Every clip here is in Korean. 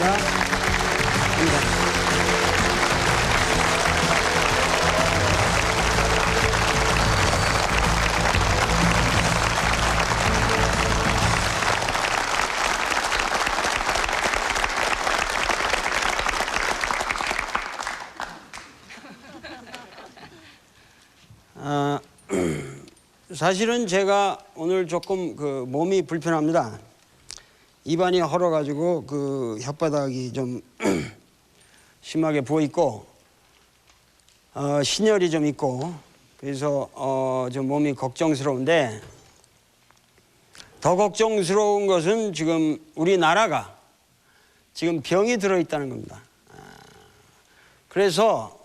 감사합니다. 사실은 제가 오늘 조금 몸이 불편합니다. 입안이 헐어가지고 혓바닥이 좀 심하게 부어 있고 신혈이 좀 있고 그래서 좀 몸이 걱정스러운데 더 걱정스러운 것은 지금 우리나라가 지금 병이 들어있다는 겁니다. 그래서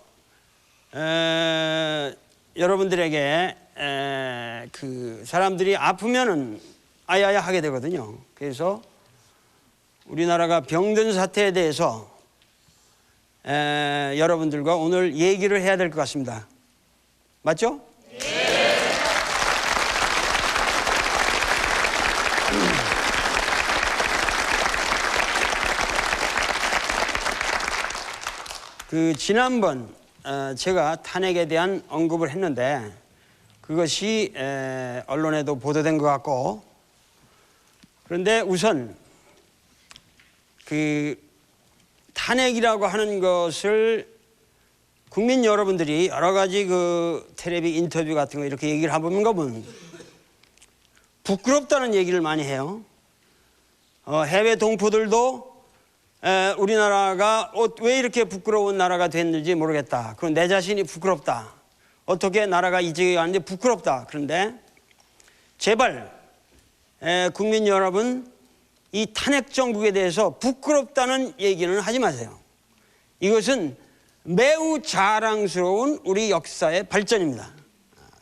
여러분들에게 사람들이 아프면은 아야야 하게 되거든요. 그래서 우리나라가 병든 사태에 대해서 여러분들과 오늘 얘기를 해야 될 것 같습니다. 맞죠? 네. 지난번 제가 탄핵에 대한 언급을 했는데 그것이 언론에도 보도된 것 같고 그런데 우선 탄핵이라고 하는 것을 국민 여러분들이 여러 가지 텔레비 인터뷰 같은 거 이렇게 얘기를 해보면 부끄럽다는 얘기를 많이 해요. 해외 동포들도 우리나라가 왜 이렇게 부끄러운 나라가 됐는지 모르겠다. 그건 내 자신이 부끄럽다. 어떻게 나라가 이쪽에 왔는데 부끄럽다. 그런데 제발 국민 여러분 이 탄핵 정국에 대해서 부끄럽다는 얘기는 하지 마세요. 이것은 매우 자랑스러운 우리 역사의 발전입니다.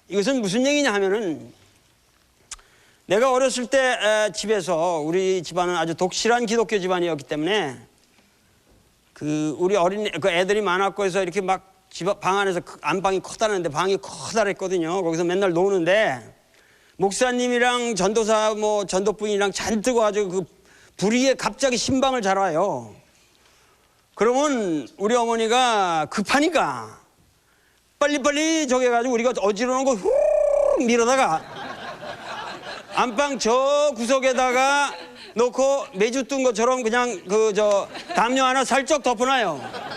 이것은 무슨 얘기냐 하면은 내가 어렸을 때 집에서 우리 집안은 아주 독실한 기독교 집안이었기 때문에 우리 애들이 많았고 해서 이렇게 막 방 안에서 안방이 커다란데 방이 커다랬거든요. 거기서 맨날 노는데 목사님이랑 전도사 전도부인이랑 잔뜩 와가지고 불 위에 갑자기 신방을 잘 와요. 그러면 우리 어머니가 급하니까 빨리빨리 저기 해가지고 우리가 어지러운 거 후 밀어다가 안방 저 구석에다가 놓고 매주 뜬 것처럼 그냥 담요 하나 살짝 덮어놔요.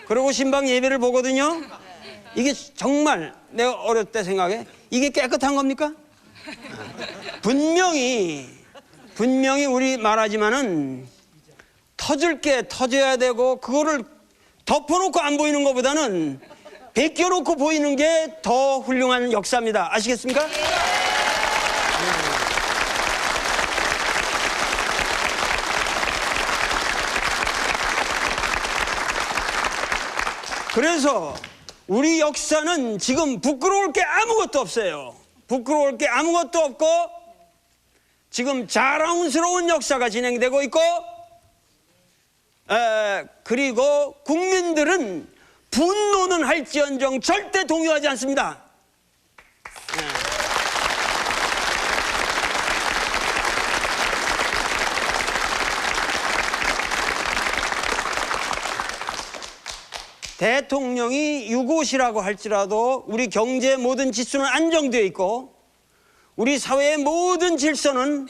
그리고 신방 예배를 보거든요. 이게 정말 내가 어렸을 때 생각해 이게 깨끗한 겁니까? 분명히 우리 말하지만은 터질 게 터져야 되고 그거를 덮어놓고 안 보이는 것보다는 벗겨놓고 보이는 게 더 훌륭한 역사입니다. 아시겠습니까? 그래서 우리 역사는 지금 부끄러울 게 아무것도 없어요. 부끄러울 게 아무것도 없고 지금 자랑스러운 역사가 진행되고 있고 그리고 국민들은 분노는 할지언정 절대 동요하지 않습니다. 대통령이 유고시라고 할지라도 우리 경제의 모든 지수는 안정되어 있고 우리 사회의 모든 질서는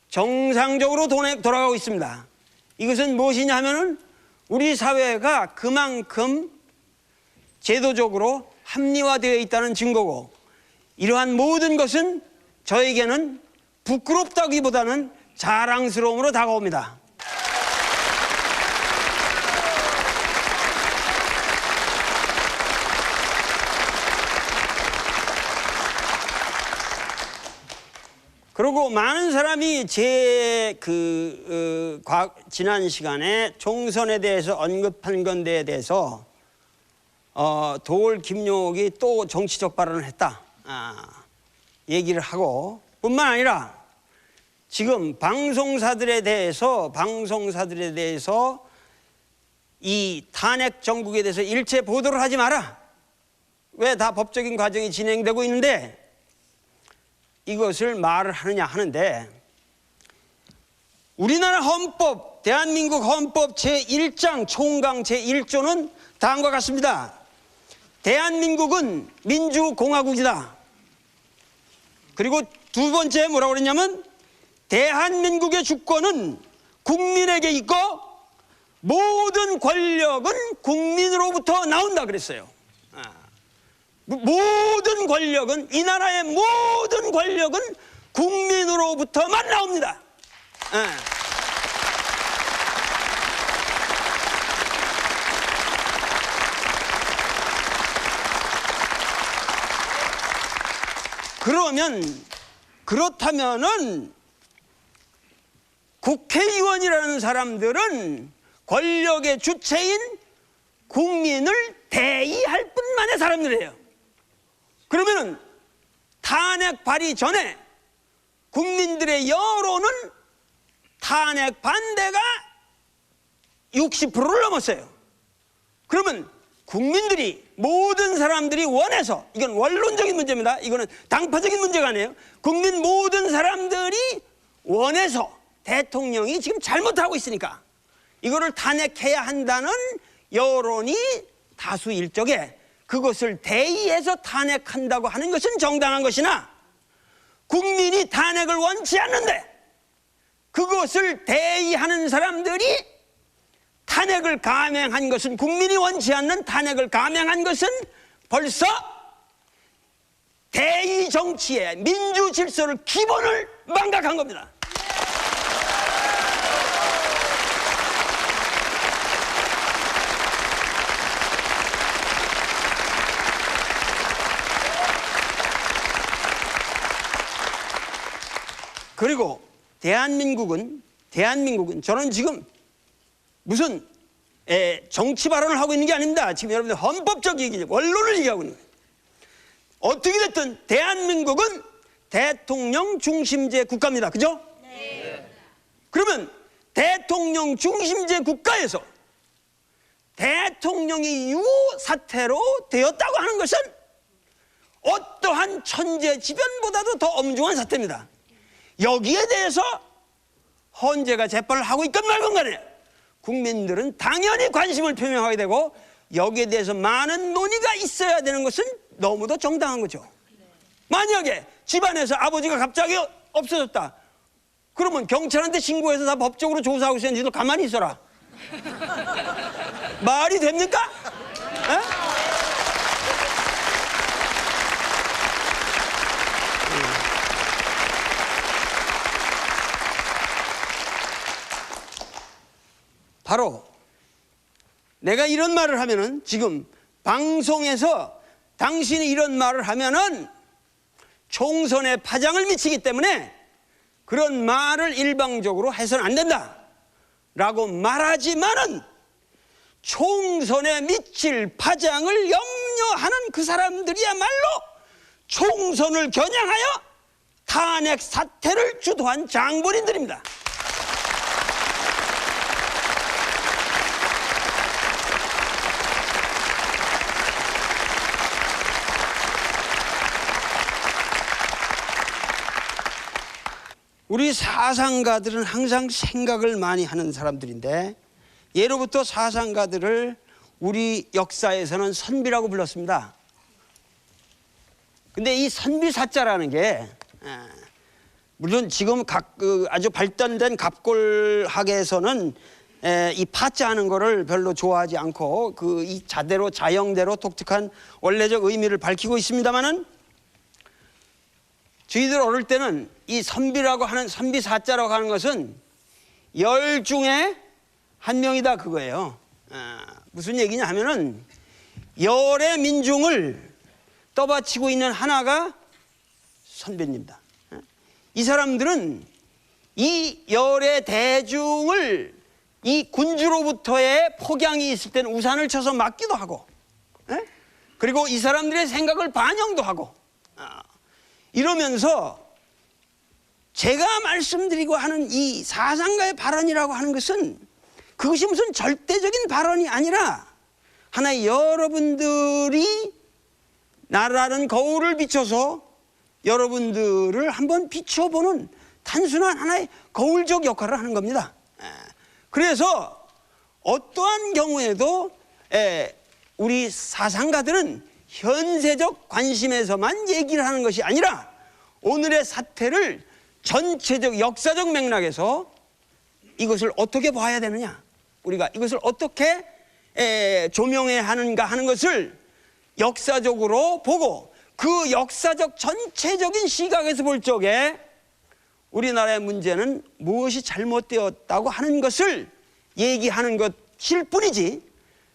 정상적으로 돌아가고 있습니다. 이것은 무엇이냐 하면은 우리 사회가 그만큼 제도적으로 합리화되어 있다는 증거고 이러한 모든 것은 저에게는 부끄럽다기보다는 자랑스러움으로 다가옵니다. 그리고 많은 사람이 제 지난 시간에 총선에 대해서 언급한 건데에 대해서 도올 김용옥이 또 정치적 발언을 했다 얘기를 하고 뿐만 아니라 지금 방송사들에 대해서 이 탄핵 정국에 대해서 일체 보도를 하지 마라. 왜 다 법적인 과정이 진행되고 있는데 이것을 말을 하느냐 하는데 우리나라 헌법 대한민국 헌법 제1장 총강 제1조는 다음과 같습니다. 대한민국은 민주공화국이다. 그리고 두 번째 뭐라고 그랬냐면 대한민국의 주권은 국민에게 있고 모든 권력은 국민으로부터 나온다 그랬어요. 모든 권력은, 이 나라의 모든 권력은 국민으로부터만 나옵니다. 그렇다면은 국회의원이라는 사람들은 권력의 주체인 국민을 대의할 뿐만의 사람들이에요. 그러면은 탄핵 발의 전에 국민들의 여론은 탄핵 반대가 60%를 넘었어요. 그러면 국민들이, 모든 사람들이 원해서, 이건 원론적인 문제입니다. 이거는 당파적인 문제가 아니에요. 국민 모든 사람들이 원해서 대통령이 지금 잘못하고 있으니까 이거를 탄핵해야 한다는 여론이 다수일 적에 그것을 대의해서 탄핵한다고 하는 것은 정당한 것이나, 국민이 탄핵을 원치 않는데 그것을 대의하는 사람들이 탄핵을 감행한 것은, 국민이 원치 않는 탄핵을 감행한 것은 벌써 대의 정치의 민주 질서를, 기본을 망각한 겁니다. 그리고 대한민국은 저는 지금 무슨 정치 발언을 하고 있는 게 아닙니다. 지금 여러분들 헌법적 얘기죠. 원론을 얘기하고 있는 거예요. 어떻게 됐든 대한민국은 대통령 중심제 국가입니다. 그죠? 네. 그러면 대통령 중심제 국가에서 대통령이 유사태로 되었다고 하는 것은 어떠한 천재지변보다도 더 엄중한 사태입니다. 여기에 대해서 헌재가 재판을 하고 있건 말건 간에 국민들은 당연히 관심을 표명하게 되고, 여기에 대해서 많은 논의가 있어야 되는 것은 너무도 정당한 거죠. 만약에 집안에서 아버지가 갑자기 없어졌다, 그러면 경찰한테 신고해서 다 법적으로 조사하고 있어야 니도 가만히 있어라. 말이 됩니까? 에? 바로 내가 이런 말을 하면은, 지금 방송에서 당신이 이런 말을 하면은 총선에 파장을 미치기 때문에 그런 말을 일방적으로 해서는 안 된다 라고 말하지만은, 총선에 미칠 파장을 염려하는 그 사람들이야말로 총선을 겨냥하여 탄핵 사태를 주도한 장본인들입니다. 우리 사상가들은 항상 생각을 많이 하는 사람들인데, 예로부터 사상가들을 우리 역사에서는 선비라고 불렀습니다. 근데 이 선비사자라는 게, 물론 지금 아주 발달된 갑골학에서는 이 파자하는 거를 별로 좋아하지 않고 이 자대로, 자형대로 독특한 원래적 의미를 밝히고 있습니다만은, 저희들 어릴 때는 이 선비라고 하는, 선비사자라고 하는 것은 열 중에 한 명이다 그거예요. 무슨 얘기냐 하면은, 열의 민중을 떠받치고 있는 하나가 선비입니다. 이 사람들은 이 열의 대중을 이 군주로부터의 폭양이 있을 때는 우산을 쳐서 막기도 하고, 그리고 이 사람들의 생각을 반영도 하고, 이러면서 제가 말씀드리고 하는 이 사상가의 발언이라고 하는 것은, 그것이 무슨 절대적인 발언이 아니라 하나의, 여러분들이 나라는 거울을 비춰서 여러분들을 한번 비춰보는 단순한 하나의 거울적 역할을 하는 겁니다. 그래서 어떠한 경우에도 우리 사상가들은 현세적 관심에서만 얘기를 하는 것이 아니라 오늘의 사태를 전체적 역사적 맥락에서 이것을 어떻게 봐야 되느냐, 우리가 이것을 어떻게 조명해야 하는가 하는 것을 역사적으로 보고 그 역사적 전체적인 시각에서 볼 적에 우리나라의 문제는 무엇이 잘못되었다고 하는 것을 얘기하는 것일 뿐이지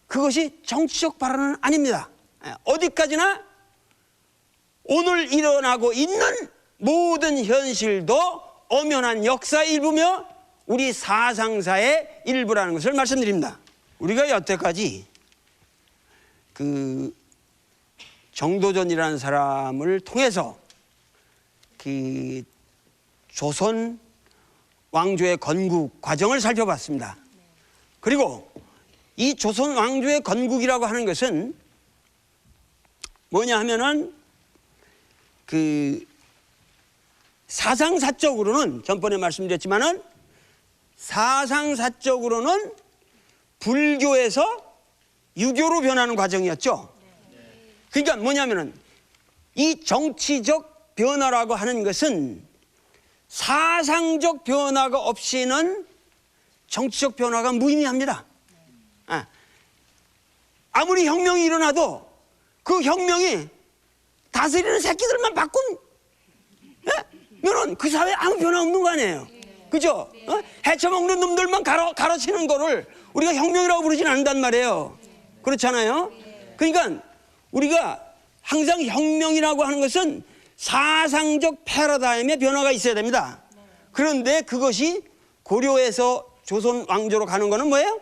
그것이 정치적 발언은 아닙니다. 어디까지나 오늘 일어나고 있는 모든 현실도 엄연한 역사의 일부며 우리 사상사의 일부라는 것을 말씀드립니다. 우리가 여태까지 그 정도전이라는 사람을 통해서 그 조선 왕조의 건국 과정을 살펴봤습니다. 그리고 이 조선 왕조의 건국이라고 하는 것은 뭐냐 하면은 그 사상사적으로는 전번에 말씀드렸지만은 사상사적으로는 불교에서 유교로 변하는 과정이었죠. 그러니까 뭐냐면은 이 정치적 변화라고 하는 것은 사상적 변화가 없이는 정치적 변화가 무의미합니다. 아무리 혁명이 일어나도 그 혁명이 다스리는 새끼들만 바꾼 면은 그 사회에 아무 변화 없는 거 아니에요. 그죠? 해쳐먹는 놈들만 가로치는 거를 우리가 혁명이라고 부르진 않는단 말이에요. 그렇잖아요. 그러니까 우리가 항상 혁명이라고 하는 것은 사상적 패러다임의 변화가 있어야 됩니다. 그런데 그것이 고려에서 조선 왕조로 가는 거는 뭐예요?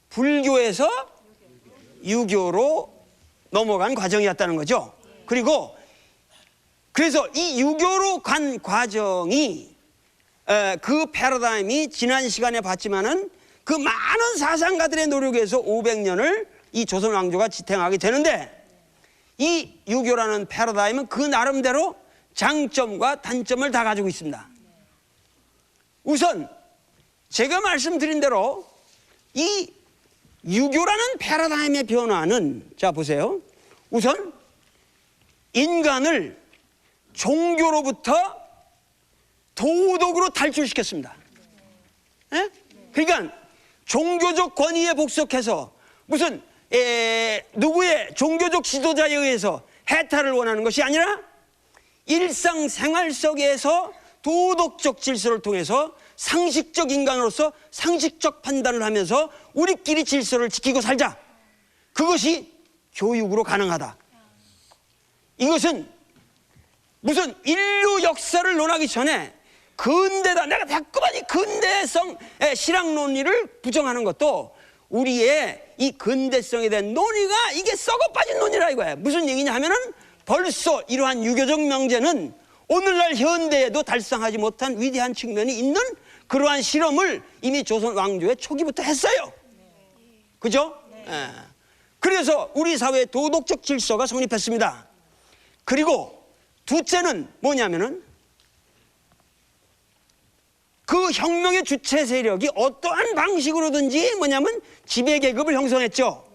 불교에서 유교로 넘어간 과정이었다는 거죠. 그리고 그래서 이 유교로 간 과정이 그 패러다임이 지난 시간에 봤지만은 그 많은 사상가들의 노력에서 500년을 이 조선 왕조가 지탱하게 되는데 이 유교라는 패러다임은 그 나름대로 장점과 단점을 다 가지고 있습니다. 우선 제가 말씀드린 대로 이 유교라는 패러다임의 변화는 자 보세요. 우선 인간을 종교로부터 도덕으로 탈출시켰습니다. 그러니까 종교적 권위에 복속해서 무슨 누구의 종교적 지도자에 의해서 해탈을 원하는 것이 아니라 일상생활 속에서 도덕적 질서를 통해서 상식적 인간으로서 상식적 판단을 하면서 우리끼리 질서를 지키고 살자. 그것이 교육으로 가능하다. 이것은 무슨 인류 역사를 논하기 전에 근대다, 내가 자꾸만 이 근대성 실학 논리를 부정하는 것도 우리의 이 근대성에 대한 논의가 이게 썩어 빠진 논의라 이거야. 무슨 얘기냐 하면은 벌써 이러한 유교적 명제는 오늘날 현대에도 달성하지 못한 위대한 측면이 있는 그러한 실험을 이미 조선 왕조의 초기부터 했어요. 그죠? 그래서 우리 사회의 도덕적 질서가 성립했습니다. 그리고 둘째는 뭐냐면은 그 혁명의 주체 세력이 어떠한 방식으로든지 뭐냐면 지배계급을 형성했죠.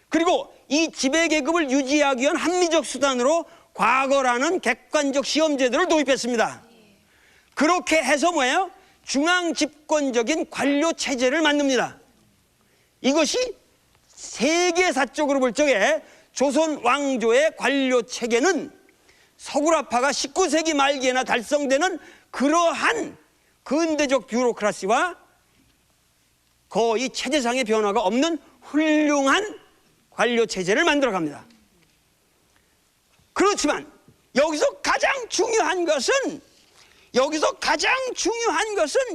그리고 이 지배계급을 유지하기 위한 합리적 수단으로 과거라는 객관적 시험제도를 도입했습니다. 그렇게 해서 뭐예요? 중앙집권적인 관료체제를 만듭니다. 이것이 세계사적으로 볼 적에 조선 왕조의 관료체계는 서구라파가 19세기 말기에나 달성되는 그러한 근대적 뷰로크라시와 거의 체제상의 변화가 없는 훌륭한 관료체제를 만들어갑니다. 그렇지만 여기서 가장 중요한 것은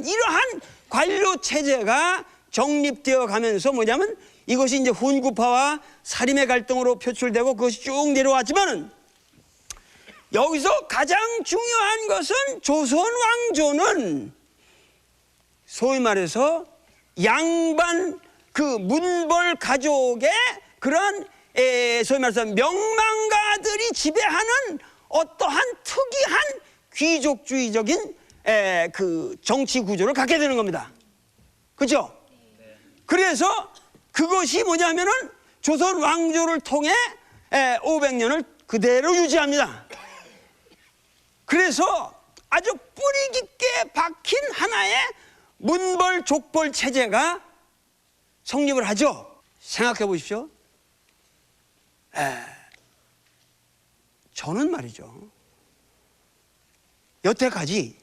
이러한 관료체제가 정립되어 가면서 뭐냐면 이것이 이제 훈구파와 사림의 갈등으로 표출되고 그것이 쭉 내려왔지만은 여기서 가장 중요한 것은 조선 왕조는 소위 말해서 양반 그 문벌 가족의 그런 소위 말해서 명망가들이 지배하는 어떠한 특이한 귀족주의적인 그 정치 구조를 갖게 되는 겁니다. 그죠? 그래서 그것이 뭐냐면은 조선 왕조를 통해 500년을 그대로 유지합니다. 그래서 아주 뿌리 깊게 박힌 하나의 문벌 족벌 체제가 성립을 하죠. 생각해 보십시오. 저는 말이죠, 여태까지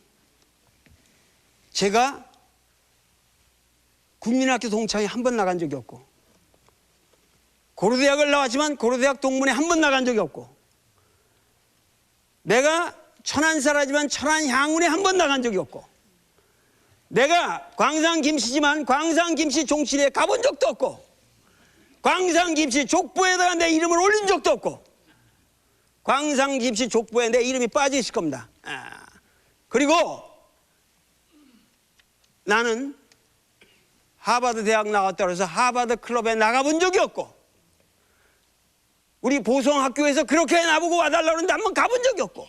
제가 국민학교 동창회 한 번 나간 적이 없고, 고려대학을 나왔지만 고려대학 동문회 한 번 나간 적이 없고, 내가 천안사라지만 천안향운에 한 번 나간 적이 없고, 내가 광산김씨지만 광산김씨 종실에 가본 적도 없고, 광산김씨 족보에다가 내 이름을 올린 적도 없고, 광산김씨 족보에 내 이름이 빠져 있을 겁니다. 그리고 나는 하버드 대학 나왔다고 해서 하버드 클럽에 나가본 적이 없고, 우리 보성학교에서 그렇게 나보고 와달라고 하는데 한번 가본 적이 없고,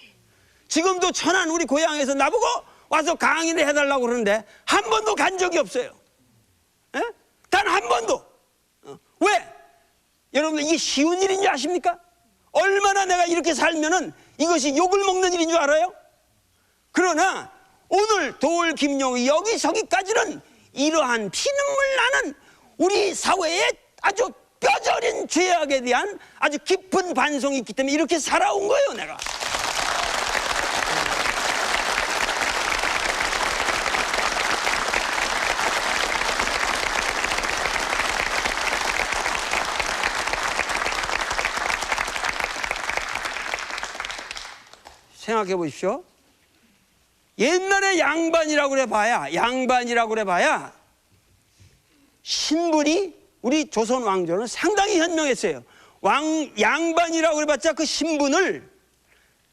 지금도 천안 우리 고향에서 나보고 와서 강의를 해달라고 그러는데 한 번도 간 적이 없어요. 단 한 번도. 왜? 여러분들 이게 쉬운 일인 줄 아십니까? 얼마나 내가 이렇게 살면은 이것이 욕을 먹는 일인 줄 알아요? 그러나 오늘 도올 김용이 여기 서기까지는 이러한 피눈물 나는 우리 사회의 아주 뼈저린 죄악에 대한 아주 깊은 반성이 있기 때문에 이렇게 살아온 거예요, 내가. 생각해 보십시오. 옛날에 양반이라고 그래 봐야 신분이 우리 조선 왕조는 상당히 현명했어요. 양반이라고 그래봤자 그 신분을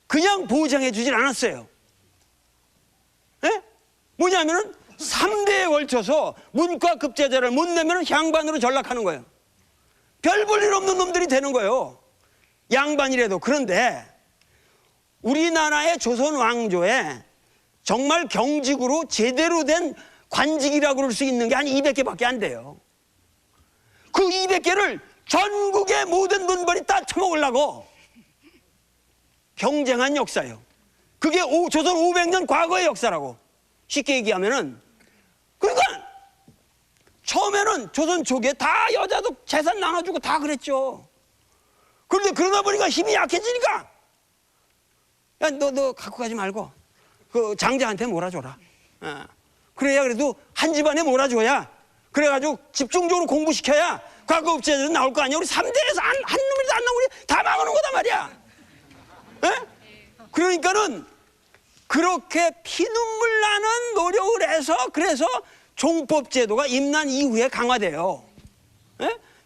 그냥 보장해 주질 않았어요. 뭐냐면은 3대에 걸쳐서 문과급제자를 못 내면 양반으로 전락하는 거예요. 별 볼 일 없는 놈들이 되는 거예요, 양반이라도. 그런데 우리나라의 조선 왕조에 정말 경직으로 제대로 된 관직이라고 그럴 수 있는 게 한 200개밖에 안 돼요. 그 200개를 전국의 모든 문벌이 다 처먹으려고 경쟁한 역사예요. 그게 조선 500년 과거의 역사라고. 쉽게 얘기하면은, 그러니까 처음에는 조선 초기에 다 여자도 재산 나눠주고 다 그랬죠. 그런데 그러다 보니까 힘이 약해지니까, 야, 너 갖고 가지 말고 그 장자한테 몰아줘라. 그래야 그래도 한 집안에 몰아줘야, 그래가지고 집중적으로 공부시켜야 과거업체들은 나올 거 아니야. 우리 3대에서 한 놈이라도 안 나오고 우리 다 망하는 거단 말이야. 그러니까는 그렇게 피눈물 나는 노력을 해서, 그래서 종법제도가 임난 이후에 강화돼요.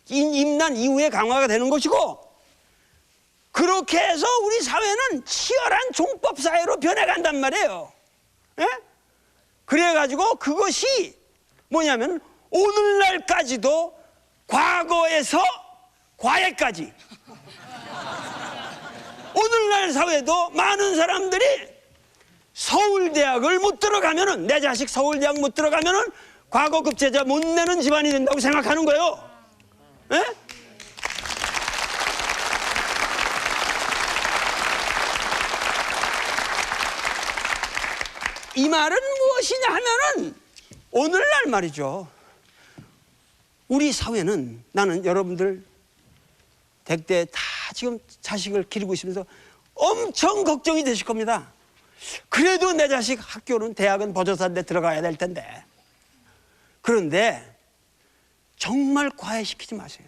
임난 이후에 강화가 되는 것이고, 그렇게 해서 우리 사회는 치열한 종법사회로 변해간단 말이에요. 그래가지고 그것이 뭐냐면 오늘날까지도 과거에서 과거까지 오늘날 사회도 많은 사람들이 서울대학을 못 들어가면은, 내 자식 서울대학 못 들어가면은 과거급제자 못 내는 집안이 된다고 생각하는 거예요. 이 말은 무엇이냐 하면은 오늘날 말이죠, 우리 사회는, 나는 여러분들 댁대 다 지금 자식을 기르고 있으면서 엄청 걱정이 되실 겁니다. 그래도 내 자식 학교는, 대학은 버젓한데 들어가야 될 텐데. 그런데 정말 과외시키지 마세요.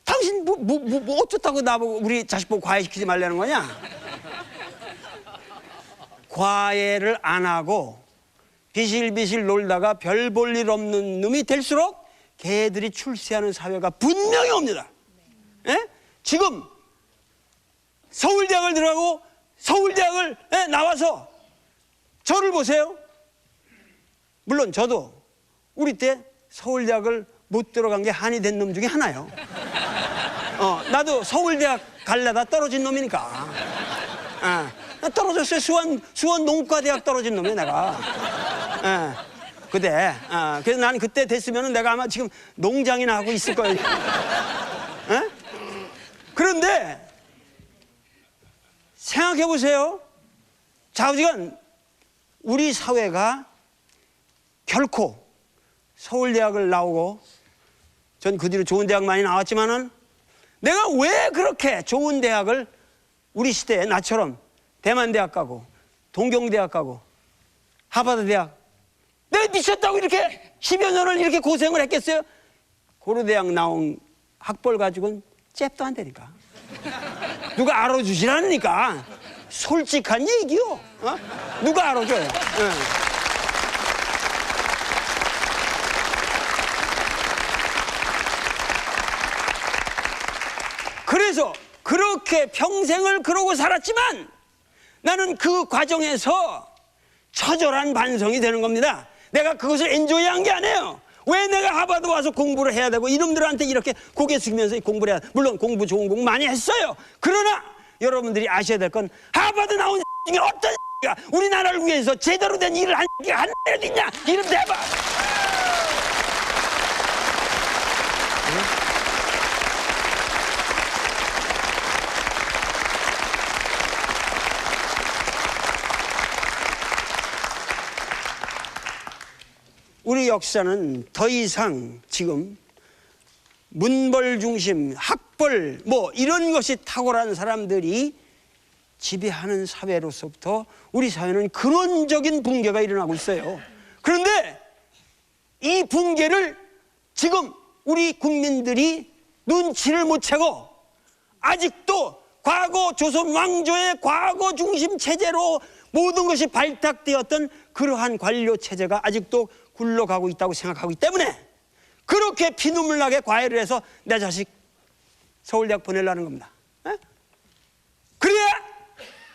당신 뭐 어쩌다고 나보고 우리 자식 보고 과외시키지 말라는 거냐? 과외를 안 하고 비실비실 놀다가 별 볼 일 없는 놈이 될수록 걔들이 출세하는 사회가 분명히 옵니다. 지금 서울대학을 들어가고 서울대학을 나와서 저를 보세요. 물론 저도 우리 때 서울대학을 못 들어간 게 한이 된 놈 중에 하나요. 나도 서울대학 갈래다 떨어진 놈이니까. 떨어졌어요. 수원 농과대학 떨어진 놈이야, 내가. 그때. 그래서 난 그때 됐으면 내가 아마 지금 농장이나 하고 있을 거예요. 에? 그런데 생각해 보세요. 좌우지간 우리 사회가 결코 서울대학을 나오고 전 그 뒤로 좋은 대학 많이 나왔지만은 내가 왜 그렇게 좋은 대학을 우리 시대에 나처럼 대만대학 가고 동경대학 가고 하버드대학 내가 미쳤다고 이렇게 10여 년을 이렇게 고생을 했겠어요? 고려대학 나온 학벌 가지고는 잽도 안 되니까. 누가 알아주질 않으니까. 솔직한 얘기요. 누가 알아줘요? 그래서 그렇게 평생을 그러고 살았지만 나는 그 과정에서 처절한 반성이 되는 겁니다. 내가 그것을 엔조이한 게 아니에요. 왜 내가 하버드 와서 공부를 해야 되고 이놈들한테 이렇게 고개 숙이면서 공부를 해야, 물론 공부 좋은 공부 많이 했어요. 그러나 여러분들이 아셔야 될 건 하버드 나온 중에 어떤 가 우리나라를 위해서 제대로 된 일을 한 애도 있냐? 이름 대봐. 우리 역사는 더 이상 지금 문벌 중심, 학벌 뭐 이런 것이 탁월한 사람들이 지배하는 사회로서부터 우리 사회는 근원적인 붕괴가 일어나고 있어요. 그런데 이 붕괴를 지금 우리 국민들이 눈치를 못 채고 아직도 과거 조선 왕조의 과거 중심 체제로 모든 것이 발탁되었던 그러한 관료 체제가 아직도 굴러가고 있다고 생각하기 때문에 그렇게 피눈물 나게 과외를 해서 내 자식 서울대학 보내려는 겁니다. 에? 그래야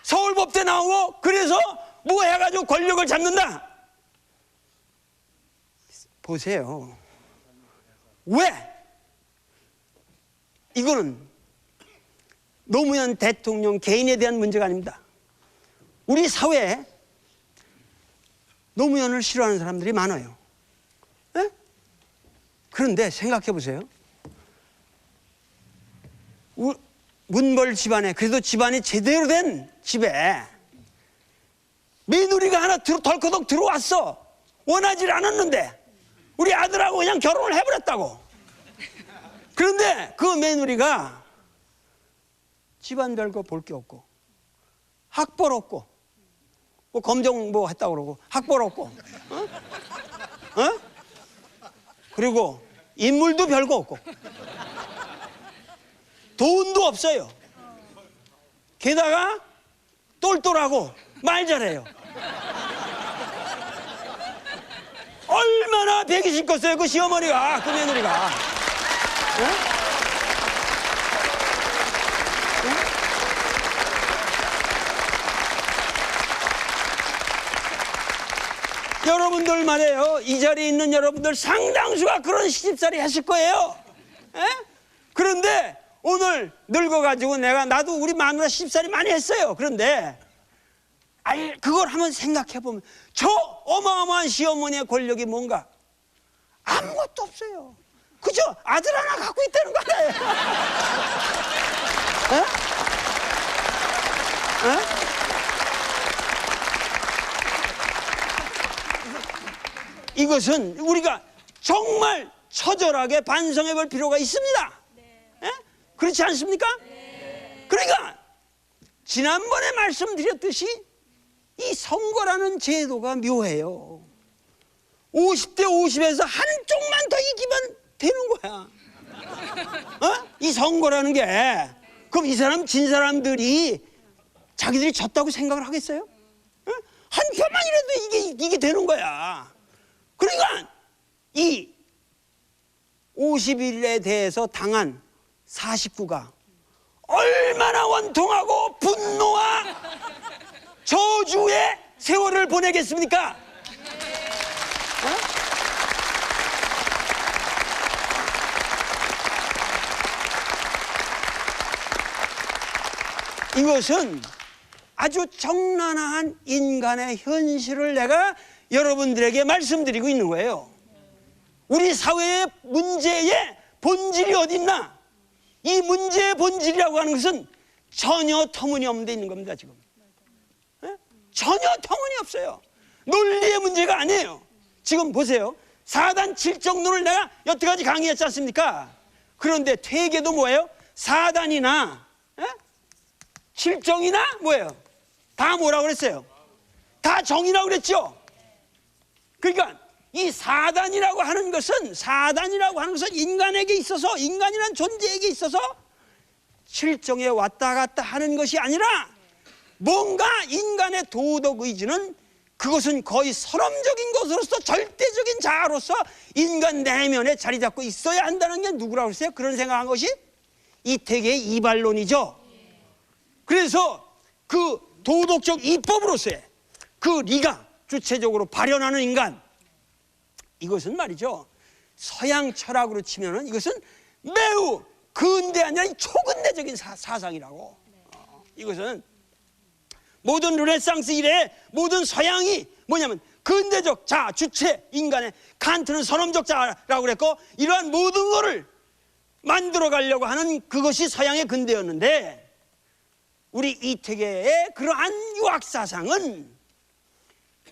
서울법대 나오고 그래서 뭐 해가지고 권력을 잡는다. 보세요. 왜? 이거는 노무현 대통령 개인에 대한 문제가 아닙니다. 우리 사회에 노무현을 싫어하는 사람들이 많아요. 에? 그런데 생각해 보세요. 문벌 집안에, 그래도 집안이 제대로 된 집에 며느리가 하나 덜커덕 들어왔어. 원하지 않았는데 우리 아들하고 그냥 결혼을 해버렸다고. 그런데 그 며느리가 집안 별거 볼 게 없고 학벌 없고 뭐 검정 뭐 했다고 그러고 학벌 없고 그리고 인물도 별거 없고 돈도 없어요. 게다가 똘똘하고 말 잘해요. 얼마나 배기 싶겠어요 그 시어머니가, 그 며느리가. 여러분들 말이에요. 이 자리에 있는 여러분들 상당수가 그런 시집살이 했을 거예요. 그런데 오늘 늙어가지고 나도 우리 마누라 시집살이 많이 했어요. 그런데 그걸 한번 생각해보면 저 어마어마한 시어머니의 권력이 뭔가 아무것도 없어요. 그저 아들 하나 갖고 있다는 거예요. 이것은 우리가 정말 처절하게 반성해 볼 필요가 있습니다. 그렇지 않습니까? 그러니까 지난번에 말씀드렸듯이 이 선거라는 제도가 묘해요. 50대 50에서 한쪽만 더 이기면 되는 거야. 이 선거라는 게 그럼 이 사람 진 사람들이 자기들이 졌다고 생각을 하겠어요? 한 표만이라도 이게 되는 거야. 그러니까 이 50일에 대해서 당한 49가 얼마나 원통하고 분노와 저주의 세월을 보내겠습니까? 이것은 아주 적나라한 인간의 현실을 내가 여러분들에게 말씀드리고 있는 거예요. 우리 사회의 문제의 본질이 어디 있나? 이 문제의 본질이라고 하는 것은 전혀 터무니없는 데 있는 겁니다. 지금 전혀 터무니없어요. 논리의 문제가 아니에요. 지금 보세요. 사단 칠정론을 내가 여태까지 강의했지 않습니까? 그런데 퇴계도 뭐예요? 사단이나 칠정이나 뭐예요? 다 뭐라고 그랬어요? 다 정이라고 그랬죠. 그러니까 이 사단이라고 하는 것은 인간에게 있어서, 인간이라는 존재에게 있어서 칠정에 왔다 갔다 하는 것이 아니라 뭔가 인간의 도덕 의지는 그것은 거의 선험적인 것으로서 절대적인 자아로서 인간 내면에 자리 잡고 있어야 한다는 게 누구라고 했어요? 그런 생각한 것이 이태계의 이발론이죠. 그래서 그 도덕적 이법으로서의 그 리가 주체적으로 발현하는 인간, 이것은 말이죠, 서양 철학으로 치면은 이것은 매우 근대한 아니라 초근대적인 사상이라고. 이것은 모든 르네상스 이래 모든 서양이 뭐냐면 근대적 자, 주체, 인간의 칸트는 선험적 자라고 그랬고, 이러한 모든 것을 만들어 가려고 하는 그것이 서양의 근대였는데, 우리 이태계의 그러한 유학사상은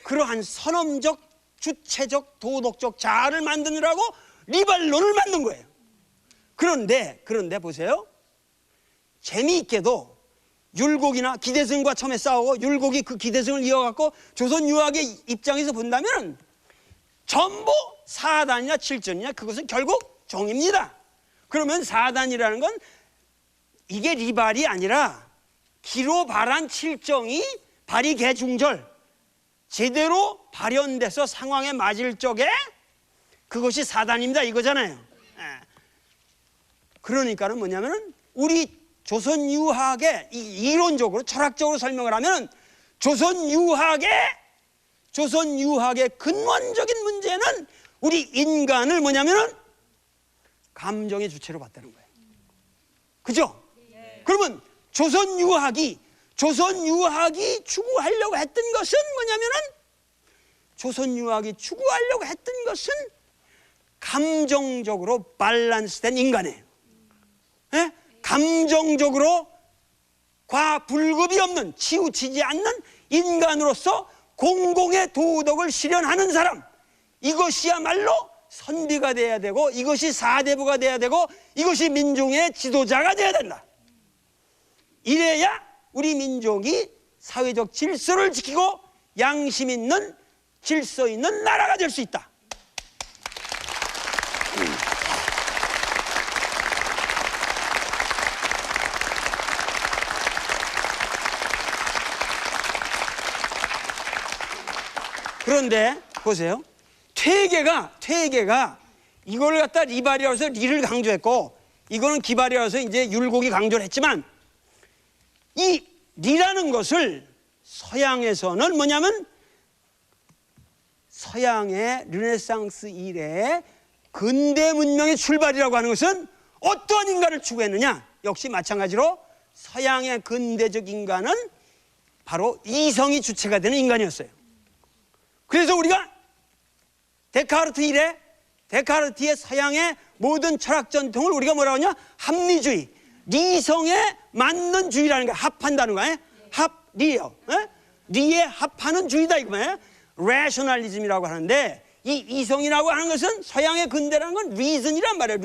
그러한 선험적, 주체적, 도덕적 자아를 만드느라고 리발론을 만든 거예요. 그런데 보세요. 재미있게도 율곡이나 기대승과 처음에 싸우고 율곡이 그 기대승을 이어갖고 조선 유학의 입장에서 본다면 전부 사단이나 칠전이나 그것은 결국 정입니다. 그러면 사단이라는 건 이게 리발이 아니라 기로 발한 칠정이 발이 개중절 제대로 발현돼서 상황에 맞을 적에 그것이 사단입니다 이거잖아요. 그러니까는 뭐냐면은 우리 조선 유학의 이론적으로 철학적으로 설명을 하면 조선 유학의 근원적인 문제는 우리 인간을 뭐냐면은 감정의 주체로 봤다는 거예요. 그죠? 그러면 조선 유학이 추구하려고 했던 것은 뭐냐면은 감정적으로 밸런스된 인간이에요. 감정적으로 과불급이 없는, 치우치지 않는 인간으로서 공공의 도덕을 실현하는 사람, 이것이야말로 선비가 돼야 되고, 이것이 사대부가 돼야 되고, 이것이 민중의 지도자가 돼야 된다. 이래야 우리 민족이 사회적 질서를 지키고 양심 있는, 질서 있는 나라가 될 수 있다. 그런데 보세요. 퇴계가 이걸 갖다 리발이라고 해서 리를 강조했고, 이거는 기발이라서 이제 율곡이 강조를 했지만, 이 리라는 것을 서양에서는 뭐냐면 서양의 르네상스 이래의 근대 문명의 출발이라고 하는 것은 어떠한 인간을 추구했느냐? 역시 마찬가지로 서양의 근대적 인간은 바로 이성이 주체가 되는 인간이었어요. 그래서 우리가 데카르트의 서양의 모든 철학 전통을 우리가 뭐라고 하냐? 합리주의, 리성에 맞는 주의라는 거야. 합한다는 거야. 합리요. 리에 합하는 주의다 이거예요. rationalism이라고 하는데, 이 이성이라고 하는 것은 서양의 근대라는 건 reason이란 말이에요.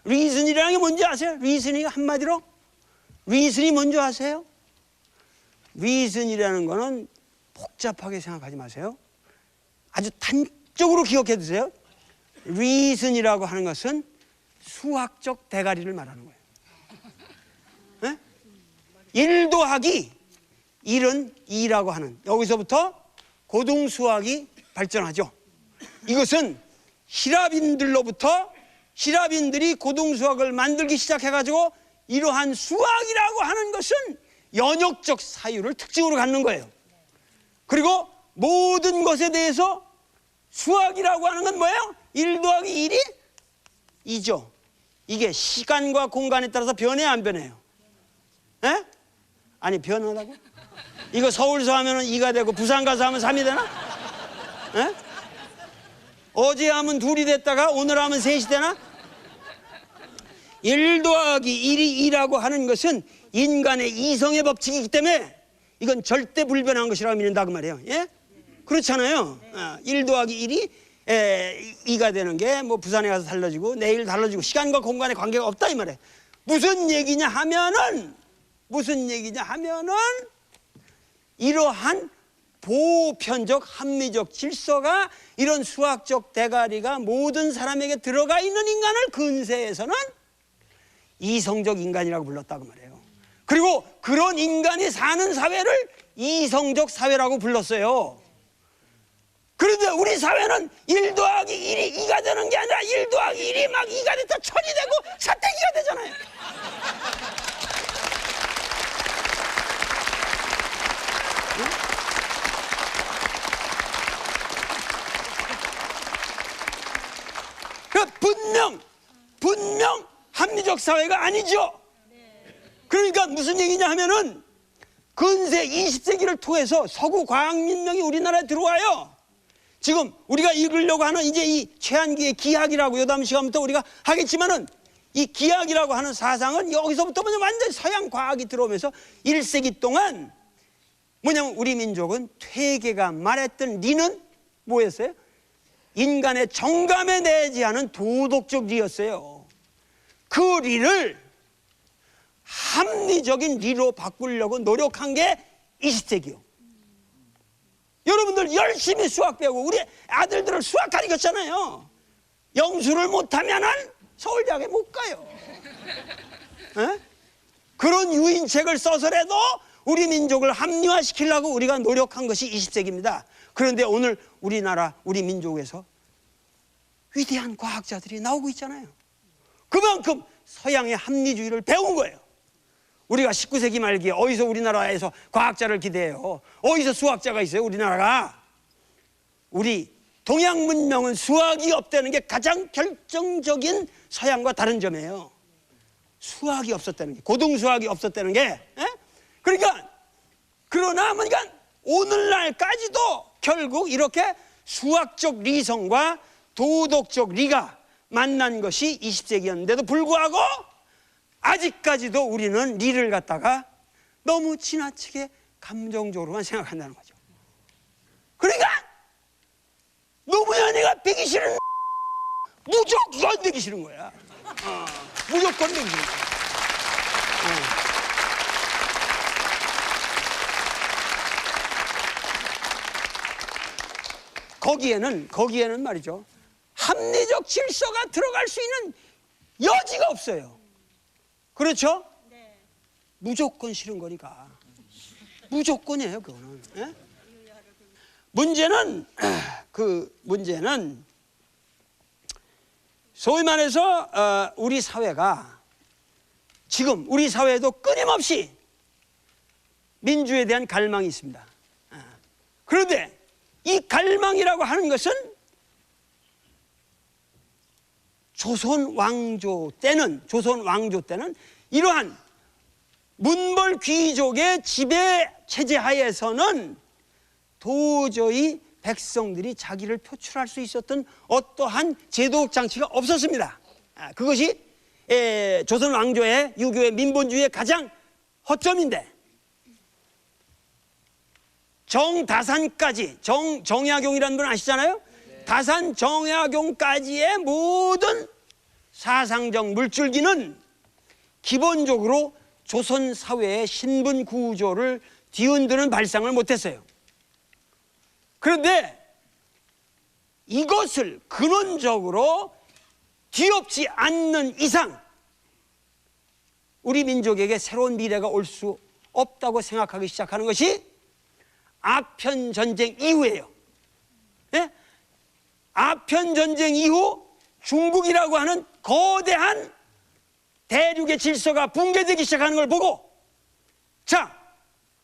reason이라는 게 뭔지 아세요? reason이 한마디로 reason이 뭔지 아세요? reason이라는 거는 복잡하게 생각하지 마세요. 아주 단적으로 기억해 두세요. reason이라고 하는 것은 수학적 대가리를 말하는 거예요. 1 더하기 1은 2라고 하는, 여기서부터 고등수학이 발전하죠. 이것은 히라빈들이 고등수학을 만들기 시작해가지고 이러한 수학이라고 하는 것은 연역적 사유를 특징으로 갖는 거예요. 그리고 모든 것에 대해서 수학이라고 하는 건 뭐예요? 1 더하기 1이 2죠. 이게 시간과 공간에 따라서 변해야 안 변해요? 아니 변하다고? 이거 서울서 하면 2가 되고 부산 가서 하면 3이 되나? 에? 어제 하면 둘이 됐다가 오늘 하면 셋이 되나? 1 더하기 1이 2라고 하는 것은 인간의 이성의 법칙이기 때문에 이건 절대 불변한 것이라고 믿는다 그 말이에요. 예? 그렇잖아요. 1 더하기 1이 2가 되는 게 뭐 부산에 가서 달라지고 내일 달라지고 시간과 공간의 관계가 없다 이 말이에요. 무슨 얘기냐 하면은 이러한 보편적 합리적 질서가 이런 수학적 대가리가 모든 사람에게 들어가 있는 인간을 근세에서는 이성적 인간이라고 불렀다고 말해요. 그리고 그런 인간이 사는 사회를 이성적 사회라고 불렀어요. 그런데 우리 사회는 1 더하기 1이 2가 되는 게 아니라 1 더하기 1이 막 2가 됐다 1000이 되고 사대기가 되잖아요. 분명 합리적 사회가 아니죠. 그러니까 무슨 얘기냐 하면은 근세 20세기를 통해서 서구 과학민명이 우리나라에 들어와요. 지금 우리가 읽으려고 하는 이제 이 최한기의 기하학이라고 다음 시간부터 우리가 하겠지만은 이 기하학이라고 하는 사상은 여기서부터 완전히 서양 과학이 들어오면서 1세기 동안 뭐냐면 우리 민족은 퇴계가 말했던 리는 뭐였어요? 인간의 정감에 내지하는 도덕적 리였어요. 그 리를 합리적인 리로 바꾸려고 노력한 게 20세기요. 여러분들 열심히 수학 배우고 우리 아들들을 수학 가르쳤잖아요. 영수를 못하면은 서울대학에 못 가요. 에? 그런 유인책을 써서라도 우리 민족을 합리화시키려고 우리가 노력한 것이 20세기입니다. 그런데 오늘 우리나라 우리 민족에서 위대한 과학자들이 나오고 있잖아요. 그만큼 서양의 합리주의를 배운 거예요. 우리가 19세기 말기에 어디서 우리나라에서 과학자를 기대해요? 어디서 수학자가 있어요? 우리나라가. 우리 동양 문명은 수학이 없다는 게 가장 결정적인 서양과 다른 점이에요. 수학이 없었다는 게, 고등수학이 없었다는 게. 에? 그러니까 오늘날까지도 결국 이렇게 수학적 리성과 도덕적 리가 만난 것이 20세기였는데도 불구하고 아직까지도 우리는 리를 갖다가 너무 지나치게 감정적으로만 생각한다는 거죠. 그러니까 노무현이가 되기 싫은 무조건 되기 싫은 거야. 무조건 되기 싫은 거야. 거기에는 말이죠, 합리적 질서가 들어갈 수 있는 여지가 없어요. 그렇죠? 네. 무조건 싫은 거니까. 무조건이에요, 그거는. 예? 문제는 소위 말해서 우리 사회가 지금 우리 사회에도 끊임없이 민주에 대한 갈망이 있습니다. 그런데 이 갈망이라고 하는 것은 조선 왕조 때는 이러한 문벌 귀족의 지배 체제 하에서는 도저히 백성들이 자기를 표출할 수 있었던 어떠한 제도적 장치가 없었습니다. 그것이 조선 왕조의 유교의 민본주의의 가장 허점인데, 정다산까지, 정약용이라는 분 아시잖아요? 네. 다산 정약용까지의 모든 사상적 물줄기는 기본적으로 조선 사회의 신분 구조를 뒤흔드는 발상을 못했어요. 그런데 이것을 근원적으로 뒤엎지 않는 이상 우리 민족에게 새로운 미래가 올 수 없다고 생각하기 시작하는 것이 아편전쟁 이후예요. 예? 아편전쟁 이후 중국이라고 하는 거대한 대륙의 질서가 붕괴되기 시작하는 걸 보고, 자,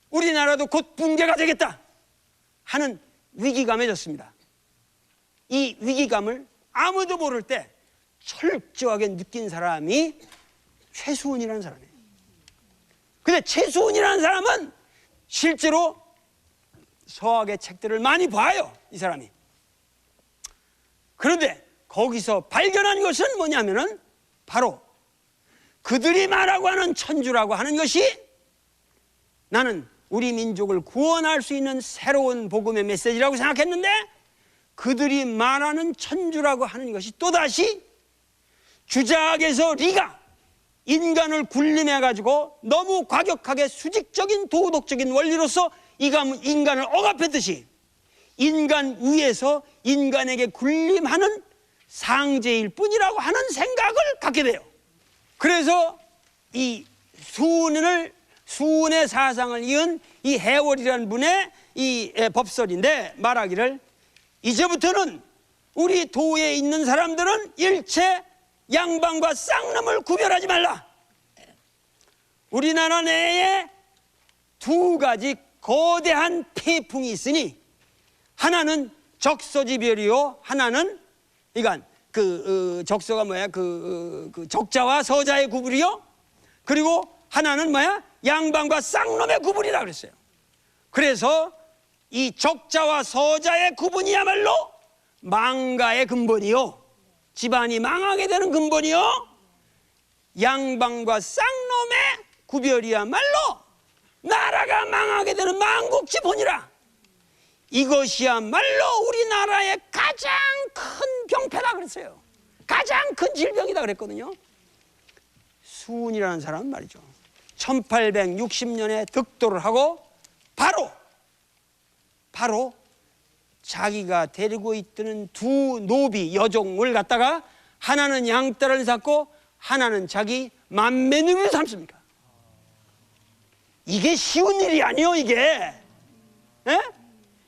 우리나라도 곧 붕괴가 되겠다 하는 위기감에 졌습니다. 이 위기감을 아무도 모를 때 철저하게 느낀 사람이 최수훈이라는 사람이에요. 근데 최수훈이라는 사람은 실제로 서학의 책들을 많이 봐요, 이 사람이. 그런데 거기서 발견한 것은 뭐냐면은 바로 그들이 말하고 하는 천주라고 하는 것이 나는 우리 민족을 구원할 수 있는 새로운 복음의 메시지라고 생각했는데, 그들이 말하는 천주라고 하는 것이 또다시 주작에서 리가 인간을 군림해가지고 너무 과격하게 수직적인 도덕적인 원리로서 인간을 억압했듯이 인간 위에서 인간에게 군림하는 상제일 뿐이라고 하는 생각을 갖게 돼요. 그래서 이 수운의 사상을 이은 이 해월이라는 분의 이 법설인데 말하기를, 이제부터는 우리 도에 있는 사람들은 일체 양반과 쌍놈을 구별하지 말라. 우리나라 내에 두 가지 거대한 태풍이 있으니, 하나는 적서지별이요, 하나는 그러니까 적서가 뭐야, 적자와 서자의 구분이요, 그리고 하나는 뭐야, 양반과 쌍놈의 구분이라 그랬어요. 그래서 이 적자와 서자의 구분이야말로 망가의 근본이요, 집안이 망하게 되는 근본이요, 양반과 쌍놈의 구별이야말로 나라가 망하게 되는 망국지본이라. 이것이야말로 우리나라의 가장 큰 병폐다 그랬어요. 가장 큰 질병이다 그랬거든요. 수운이라는 사람은 말이죠, 1860년에 득도를 하고 바로 자기가 데리고 있던 두 노비 여종을 갖다가 하나는 양딸을 낳고 하나는 자기 맏며느리를 삼습니다. 이게 쉬운 일이 아니요, 이게. 에?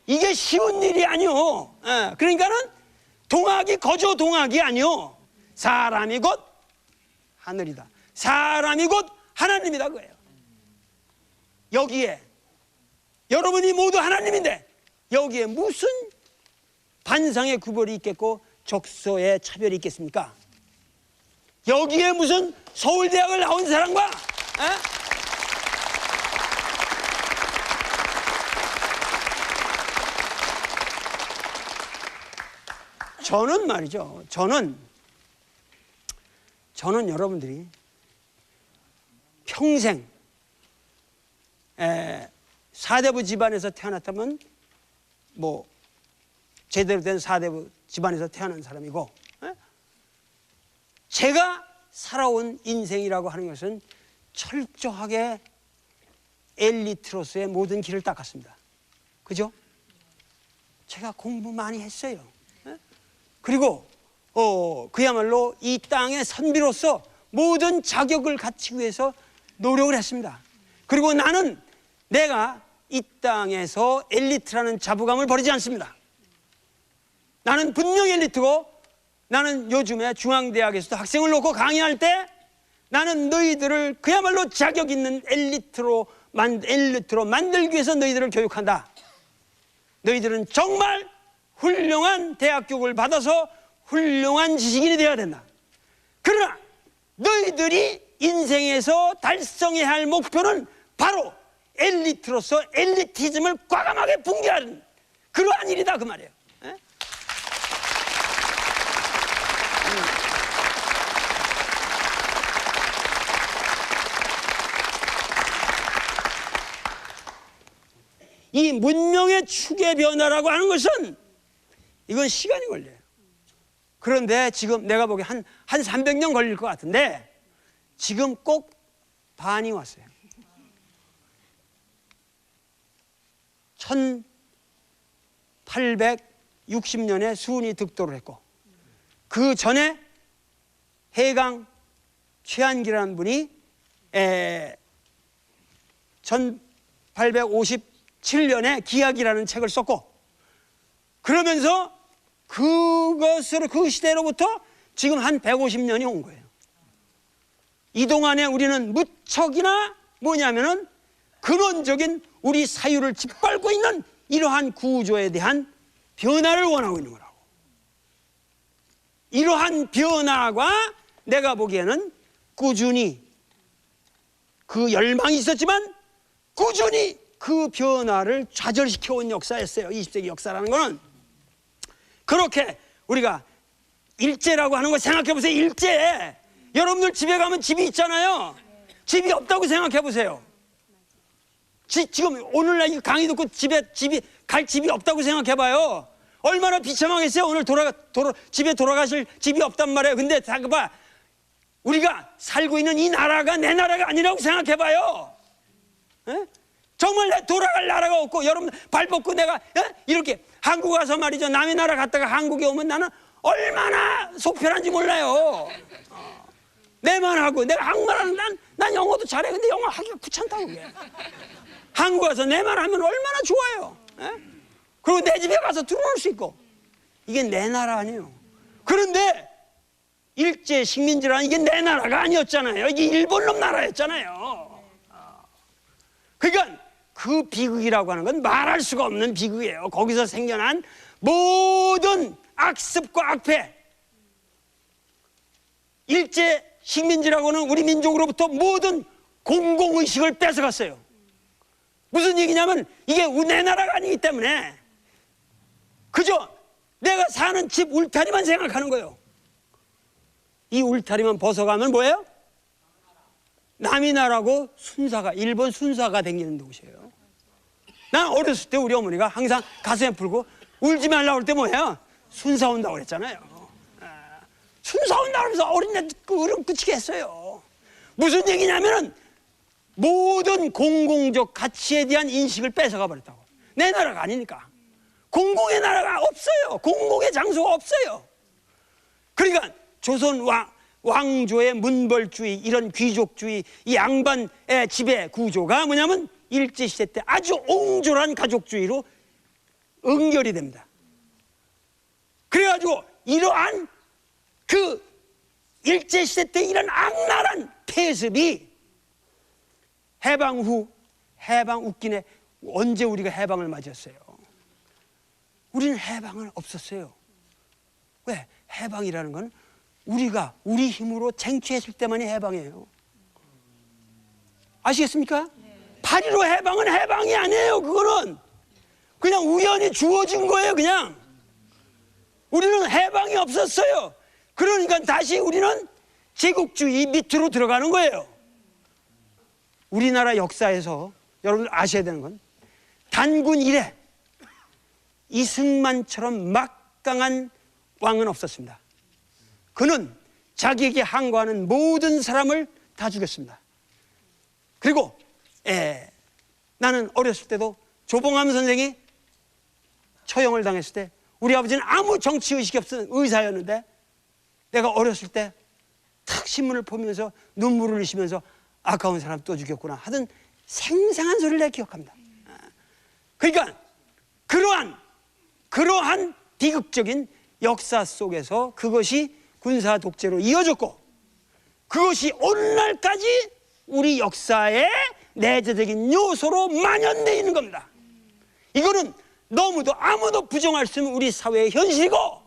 이게 쉬운 일이 아니요. 그러니까는 동학이 거저 동학이 아니요, 사람이 곧 하늘이다, 사람이 곧 하나님이다 그거예요. 여기에 여러분이 모두 하나님인데 여기에 무슨 반상의 구별이 있겠고 적서의 차별이 있겠습니까? 여기에 무슨 서울대학을 나온 사람과 저는 말이죠, 저는 여러분들이 평생 사대부 집안에서 태어났다면 뭐 제대로 된 사대부 집안에서 태어난 사람이고, 제가 살아온 인생이라고 하는 것은 철저하게 엘리트로서의 모든 길을 닦았습니다. 그죠? 제가 공부 많이 했어요. 그리고 그야말로 이 땅의 선비로서 모든 자격을 갖추기 위해서 노력을 했습니다. 그리고 나는 내가 이 땅에서 엘리트라는 자부감을 버리지 않습니다. 나는 분명 엘리트고, 나는 요즘에 중앙대학에서도 학생을 놓고 강의할 때 나는 너희들을 그야말로 자격 있는 엘리트로 만들기 위해서 너희들을 교육한다. 너희들은 정말 훌륭한 대학 교육을 받아서 훌륭한 지식인이 되어야 된다. 그러나 너희들이 인생에서 달성해야 할 목표는 바로 엘리트로서 엘리티즘을 과감하게 붕괴하는 그러한 일이다 그 말이에요. 이 문명의 축의 변화라고 하는 것은 이건 시간이 걸려요. 그런데 지금 내가 보기에 한 300년 걸릴 것 같은데 지금 꼭 반이 왔어요. 1860년에 수운이 득도를 했고, 그 전에 해강 최한기라는 분이 1857년에 기약이라는 책을 썼고, 그러면서 그 시대로부터 지금 한 150년이 온 거예요. 이 동안에 우리는 무척이나 뭐냐면은 근원적인 우리 사유를 짓밟고 있는 이러한 구조에 대한 변화를 원하고 있는 거라고. 이러한 변화가 내가 보기에는 꾸준히 그 열망이 있었지만 꾸준히 그 변화를 좌절시켜온 역사였어요. 20세기 역사라는 거는. 그렇게 우리가 일제라고 하는 거 생각해 보세요. 일제. 여러분들 집에 가면 집이 있잖아요. 집이 없다고 생각해 보세요. 지금 오늘날 이 강의 듣고 갈 집이 없다고 생각해 봐요. 얼마나 비참하겠어요. 오늘 집에 돌아가실 집이 없단 말이에요. 근데 잠깐만, 우리가 살고 있는 이 나라가 내 나라가 아니라고 생각해 봐요. 정말 내 돌아갈 나라가 없고, 여러분 발 뻗고 내가 이렇게 한국 와서 말이죠, 남의 나라 갔다가 한국에 오면 나는 얼마나 속편한지 몰라요. 내만 하고, 내가 한국말 하는, 난 영어도 잘해. 근데 영어 하기가 귀찮다고. 그게 한국 와서 내만 하면 얼마나 좋아요. 그리고 내 집에 가서 들어올 수 있고. 이게 내 나라 아니에요. 그런데 일제 식민지라는 이게 내 나라가 아니었잖아요. 이게 일본 놈 나라였잖아요. 그러니까 그 비극이라고 하는 건 말할 수가 없는 비극이에요. 거기서 생겨난 모든 악습과 악패, 일제 식민지라고는 우리 민족으로부터 모든 공공의식을 뺏어갔어요. 무슨 얘기냐면 이게 내 나라가 아니기 때문에 그저 내가 사는 집 울타리만 생각하는 거예요. 이 울타리만 벗어가면 뭐예요? 남이 나라고 순사가, 일본 순사가 댕기는 곳이에요. 난 어렸을 때 우리 어머니가 항상 가슴에 풀고 울지 말라고 할 때 뭐예요? 순사 온다고 그랬잖아요. 순사 온다고 해서 어린애 울음 그치게 했어요. 무슨 얘기냐면은 모든 공공적 가치에 대한 인식을 뺏어가 버렸다고. 내 나라가 아니니까. 공공의 나라가 없어요. 공공의 장소가 없어요. 그러니까 조선 왕조의 문벌주의, 이런 귀족주의, 이 양반의 지배 구조가 뭐냐면 일제시대 때 아주 옹졸한 가족주의로 응결이 됩니다. 그래가지고 이러한 그 일제시대 때 이런 악랄한 폐습이 해방 후, 해방 웃기네, 언제 우리가 해방을 맞았어요? 우리는 해방은 없었어요. 왜? 해방이라는 건 우리가 우리 힘으로 쟁취했을 때만이 해방이에요. 아시겠습니까? 8.15 해방은 해방이 아니에요. 그거는 그냥 우연히 주어진 거예요. 그냥 우리는 해방이 없었어요. 그러니까 다시 우리는 제국주의 밑으로 들어가는 거예요. 우리나라 역사에서 여러분들 아셔야 되는 건 단군 이래 이승만처럼 막강한 왕은 없었습니다. 그는 자기에게 항거하는 모든 사람을 다 죽였습니다. 그리고 나는 어렸을 때도 조봉암 선생이 처형을 당했을 때 우리 아버지는 아무 정치의식이 없는 의사였는데 내가 어렸을 때 탁 신문을 보면서 눈물을 흘리시면서 아까운 사람 또 죽였구나 하던 생생한 소리를 내가 기억합니다. 그러니까 그러한 비극적인 역사 속에서 그것이 군사 독재로 이어졌고 그것이 오늘날까지 우리 역사의 내재적인 요소로 만연되어 있는 겁니다. 이거는 너무도 아무도 부정할 수 없는 우리 사회의 현실이고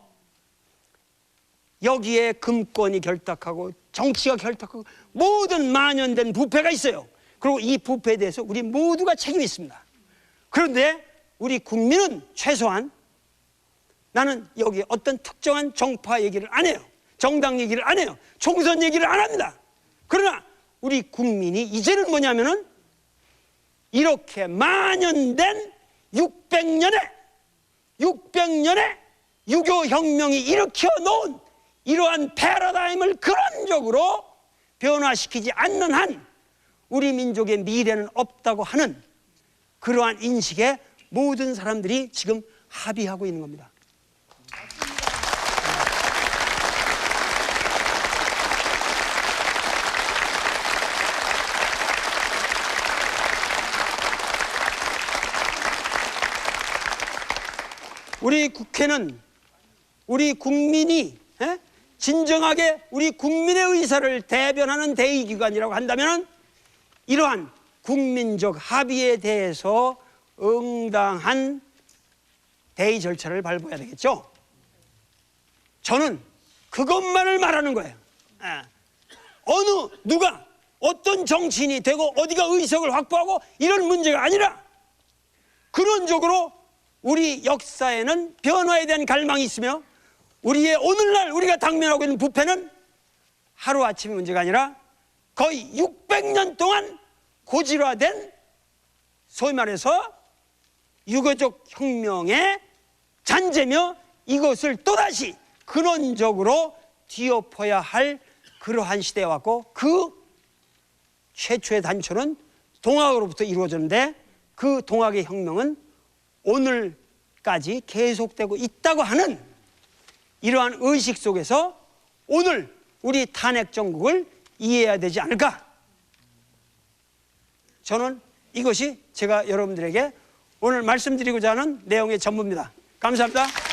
여기에 금권이 결탁하고 정치가 결탁하고 모든 만연된 부패가 있어요. 그리고 이 부패에 대해서 우리 모두가 책임이 있습니다. 그런데 우리 국민은 최소한 나는 여기 어떤 특정한 정파 얘기를 안 해요. 정당 얘기를 안 해요. 총선 얘기를 안 합니다. 그러나 우리 국민이 이제는 뭐냐면은 이렇게 만연된 600년의 6.25혁명이 일으켜 놓은 이러한 패러다임을 근원적으로 변화시키지 않는 한 우리 민족의 미래는 없다고 하는 그러한 인식에 모든 사람들이 지금 합의하고 있는 겁니다. 우리 국회는 우리 국민이 진정하게 우리 국민의 의사를 대변하는 대의기관이라고 한다면 이러한 국민적 합의에 대해서 응당한 대의 절차를 밟아야 되겠죠. 저는 그것만을 말하는 거예요. 누가 어떤 정치인이 되고 어디가 의석을 확보하고 이런 문제가 아니라 근원적으로 우리 역사에는 변화에 대한 갈망이 있으며 우리의 오늘날 우리가 당면하고 있는 부패는 하루아침의 문제가 아니라 거의 600년 동안 고질화된, 소위 말해서 유교적 혁명의 잔재며, 이것을 또다시 근원적으로 뒤엎어야 할 그러한 시대에 왔고, 그 최초의 단초는 동학으로부터 이루어졌는데 그 동학의 혁명은 오늘까지 계속되고 있다고 하는 이러한 의식 속에서 오늘 우리 탄핵 정국을 이해해야 되지 않을까. 저는 이것이 제가 여러분들에게 오늘 말씀드리고자 하는 내용의 전부입니다. 감사합니다.